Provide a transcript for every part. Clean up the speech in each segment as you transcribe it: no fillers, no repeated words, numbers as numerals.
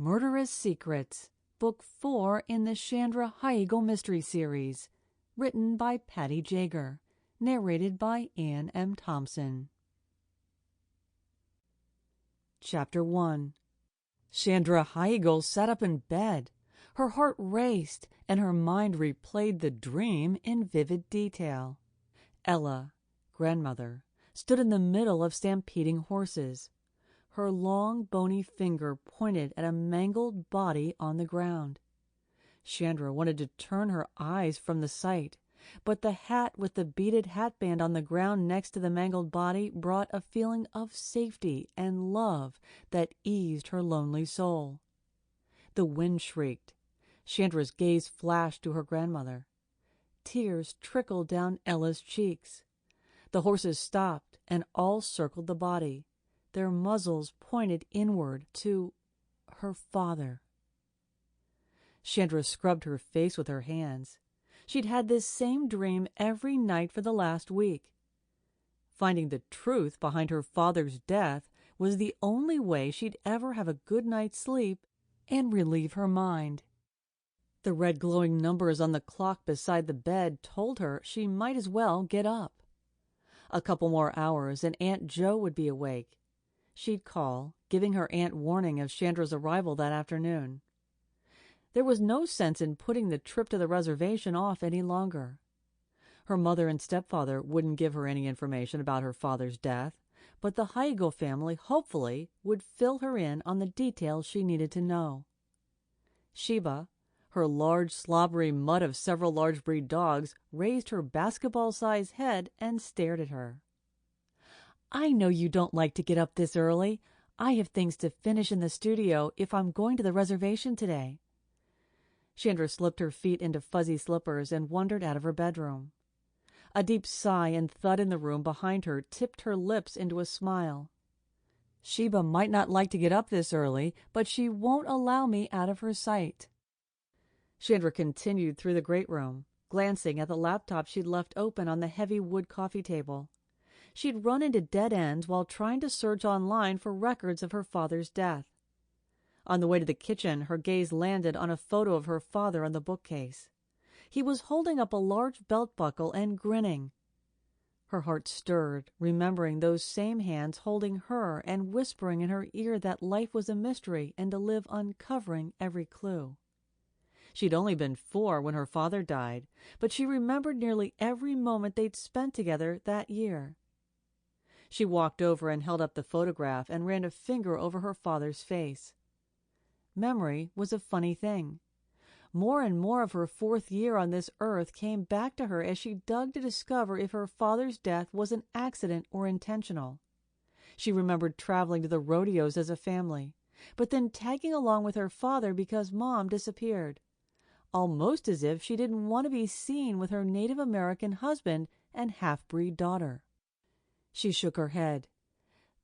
Murderous Secrets, Book 4 in the Shandra Higheagle Mystery Series, written by Paty Jager, narrated by Anne M. Thompson. Chapter 1. Shandra Higheagle sat up in bed. Her heart raced, and her mind replayed the dream in vivid detail. Ella, grandmother, stood in the middle of stampeding horses. Her long, bony finger pointed at a mangled body on the ground. Shandra wanted to turn her eyes from the sight, but the hat with the beaded hatband on the ground next to the mangled body brought a feeling of safety and love that eased her lonely soul. The wind shrieked. Chandra's gaze flashed to her grandmother. Tears trickled down Ella's cheeks. The horses stopped, and all circled the body. Their muzzles pointed inward to her father. Shandra scrubbed her face with her hands. She'd had this same dream every night for the last week. Finding the truth behind her father's death was the only way she'd ever have a good night's sleep and relieve her mind. The red glowing numbers on the clock beside the bed told her she might as well get up. A couple more hours and Aunt Jo would be awake. She'd call, giving her aunt warning of Chandra's arrival that afternoon. There was no sense in putting the trip to the reservation off any longer. Her mother and stepfather wouldn't give her any information about her father's death, but the Higheagle family, hopefully, would fill her in on the details she needed to know. Sheba, her large, slobbery mutt of several large breed dogs, raised her basketball-sized head and stared at her. "I know you don't like to get up this early. I have things to finish in the studio if I'm going to the reservation today." Shandra slipped her feet into fuzzy slippers and wandered out of her bedroom. A deep sigh and thud in the room behind her tipped her lips into a smile. "Sheba might not like to get up this early, but she won't allow me out of her sight." Shandra continued through the great room, glancing at the laptop she'd left open on the heavy wood coffee table. She'd run into dead ends while trying to search online for records of her father's death. On the way to the kitchen, her gaze landed on a photo of her father on the bookcase. He was holding up a large belt buckle and grinning. Her heart stirred, remembering those same hands holding her and whispering in her ear that life was a mystery and to live uncovering every clue. She'd only been 4 when her father died, but she remembered nearly every moment they'd spent together that year. She walked over and held up the photograph and ran a finger over her father's face. Memory was a funny thing. More and more of her 4th year on this earth came back to her as she dug to discover if her father's death was an accident or intentional. She remembered traveling to the rodeos as a family, but then tagging along with her father because Mom disappeared, almost as if she didn't want to be seen with her Native American husband and half-breed daughter. She shook her head.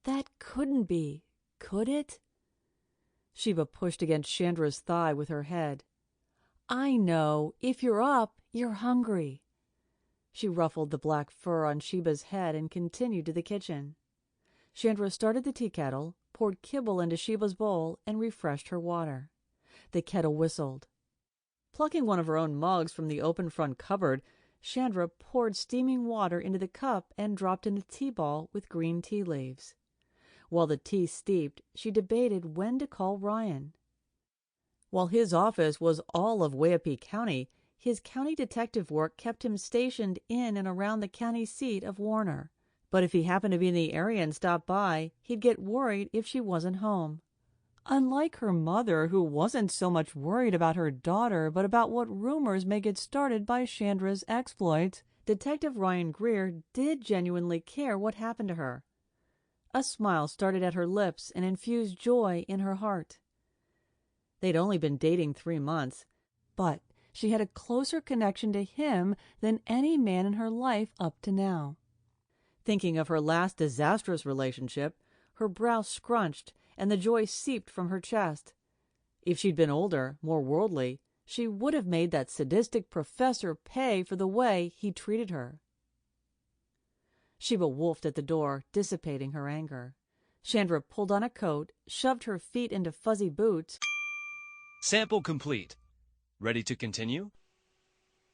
That couldn't be, could it? Sheba pushed against Chandra's thigh with her head. "I know. If you're up, you're hungry." She ruffled the black fur on Sheba's head and continued to the kitchen. Shandra started the tea kettle, poured kibble into Sheba's bowl, and refreshed her water. The kettle whistled. Plucking one of her own mugs from the open front cupboard, Shandra poured steaming water into the cup and dropped in a tea ball with green tea leaves. While the tea steeped, she debated when to call Ryan. While his office was all of Waupee County, his county detective work kept him stationed in and around the county seat of Warner. But if he happened to be in the area and stopped by, he'd get worried if she wasn't home. Unlike her mother, who wasn't so much worried about her daughter, but about what rumors may get started by Chandra's exploits, Detective Ryan Greer did genuinely care what happened to her. A smile started at her lips and infused joy in her heart. They'd only been dating 3 months, but she had a closer connection to him than any man in her life up to now. Thinking of her last disastrous relationship, her brow scrunched and the joy seeped from her chest. If she'd been older, more worldly, she would have made that sadistic professor pay for the way he treated her. Sheba wolfed at the door, dissipating her anger. Shandra pulled on a coat, shoved her feet into fuzzy boots, Sample complete. Ready to continue?